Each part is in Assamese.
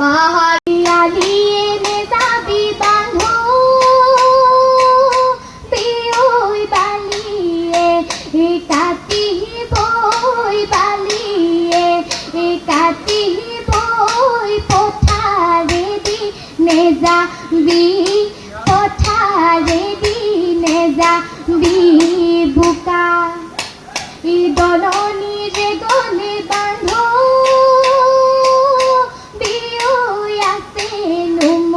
পাহাড়িয়ালিয়ে নে যাবি বান্ধু বিয়ৈ বালিয়ে কাটি বৈ বালিয়ে কাটি বৈ পথাৰেদি নেযাবি পথাৰেদি নেযাবি বোকা দলনিৰে গ'লে বান্ধু বিয়ৈ আছে নুম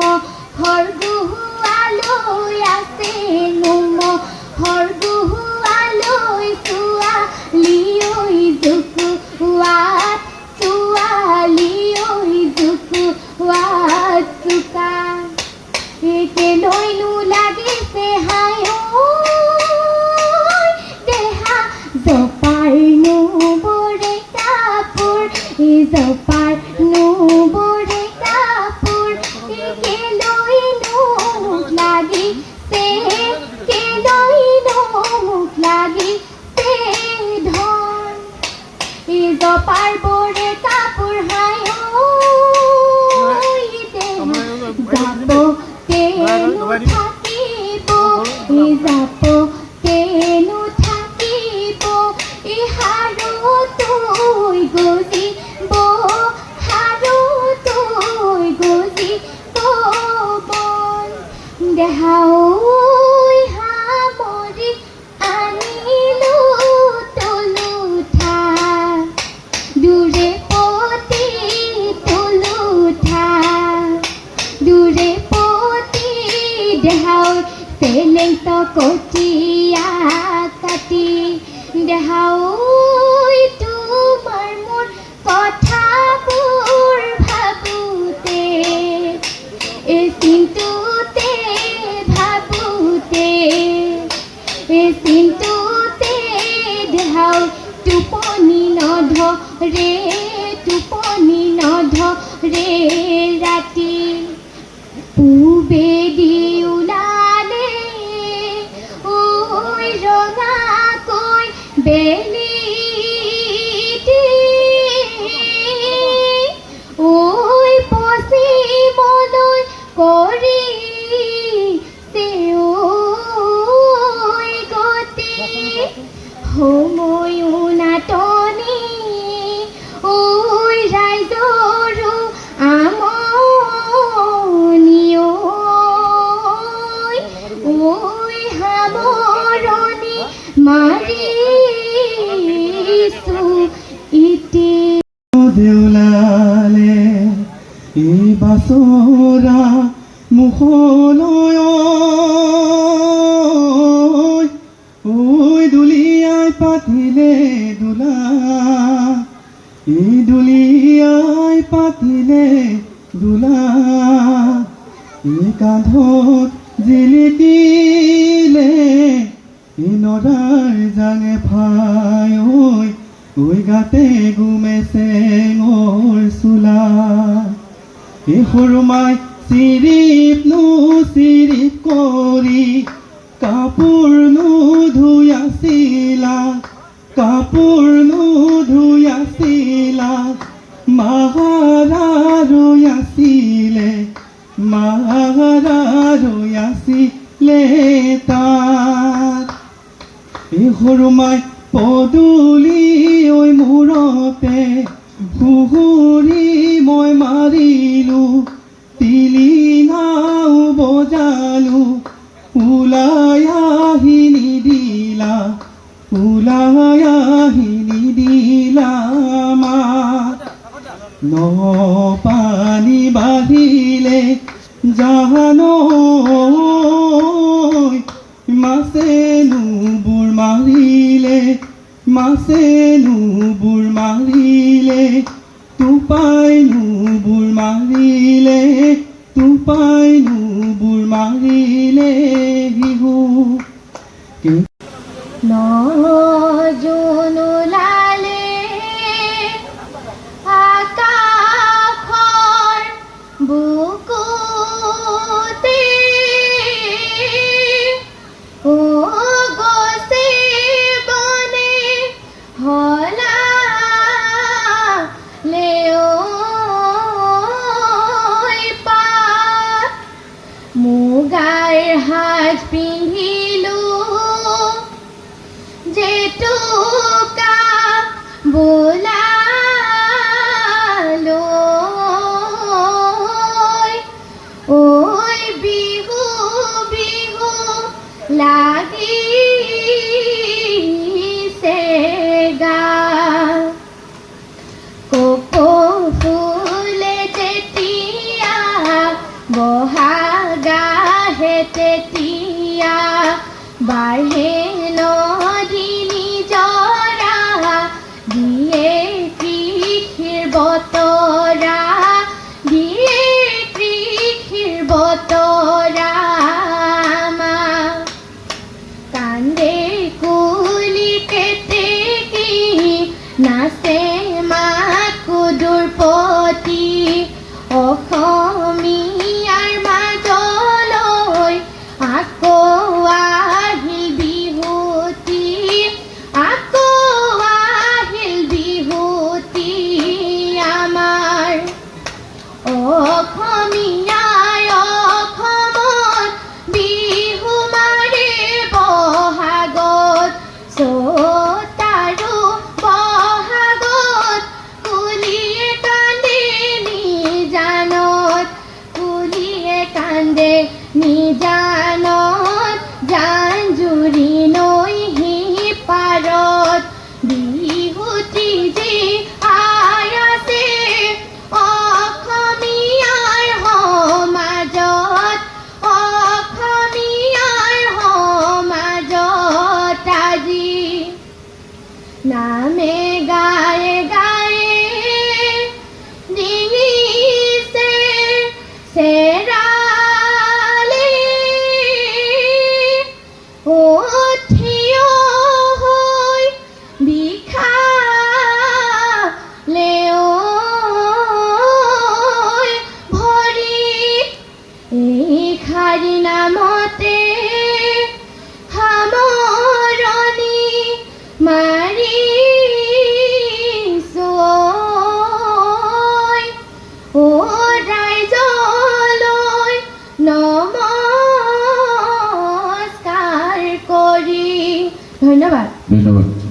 ঘৰগুৱালৈ আছে নুম ঘৰগুৱালৈ ছোৱালীঐ জোকোৱাত ছোৱালীঐ জোকোৱাত চোকা কেলৈনো লাগিছে হায় দেহা জপাৰ নুবৰে কাপোৰ জপাৰ নুবৰে কাপোৰ কেলৈনো মোক লাগিছে কেলৈনো মোক লাগিছে ধন জপাৰ বৰে কাপোৰ হায় যাব কেনো থাকিব যাব কেনো থাকিব হাৰু তৈ গজিব হাৰু তৈ গজিব বন দেহাঐ সামৰি আনিলো তুলুঠা দূৰে পতি তুলুঠা দূৰে পতি দেহাঐ চেলেং কটীয়া কাটি দেহাঐ তোমাৰ মোৰ কথাবোৰ ভাবোতে চিন্তুতে ভাবোতে চিন্তুতে দেহাঐ টোপনি নধৰে টোপনি নধৰে ৰাতি পূবেদি ওলালে ঐ ৰঙাকৈ বেলি ঐ পশ্চিমলৈ কৰি গতি সময়ো নাটনি ঐ ৰাইজৰো আমনি ঐ সামৰণি মাৰিছো ইতি দেউলালে এই বাছৰা মুখলৈ ঐ দুলিয়াই পাতিলে দোলা এই দুলিয়াই পাতিলে দোলা এই কান্ধত জিলিকিলে এই নৰাৰ জানে ভাই ঐ গাতে গুমে চেঙৰ চোলা এই সৰুমাই চিৰিপনো চিৰিপ কৰি কাপোৰনো ধুই আছিলা কাপোৰনো ধুই আছিলা মাহাৰা ৰৈ আছিলে মাহাৰা ৰৈ আছিলে তাত এই সৰুমাই পদূলি ঐ মূৰতে সুহুৰি মই মাৰিলো তিলি নাও বজালো ওলাই আহি নিদিলা ওলাই আহি নিদিলা মাত ন পানী বাঢ়িলে জানৈ মাছে নুবুৰ মাৰিলে মাছে নুবুৰ মাৰিলে টোপাই নুবুৰ মাৰিলে টোপাই নুবুৰ মাৰিলে শিহু নজোন ওলালে আকাশৰ বুকুতে গছে বনে হলা লেও অসমীয়াই অসমত বিহু মাৰে বহাগত চ'ত আৰু বহাগত কুলিয়ে কান্দে নিজানত কুলিয়ে কান্দে নিজানত জান জুৰি নৈ সিপাৰত বিহুটি যি আই আছে অসমীয়াৰ সমাজত অসমীয়াৰ সমাজত আজি নামে গায়ে গায়ে ডিঙিছে চেৰালে থিয় হৈ বিষালে ভৰি এই শাৰী নামতে সামৰণি মাৰিছো ৰাইজলৈ নমস্কাৰ কৰি ধন্যবাদ। ধন্যবাদ।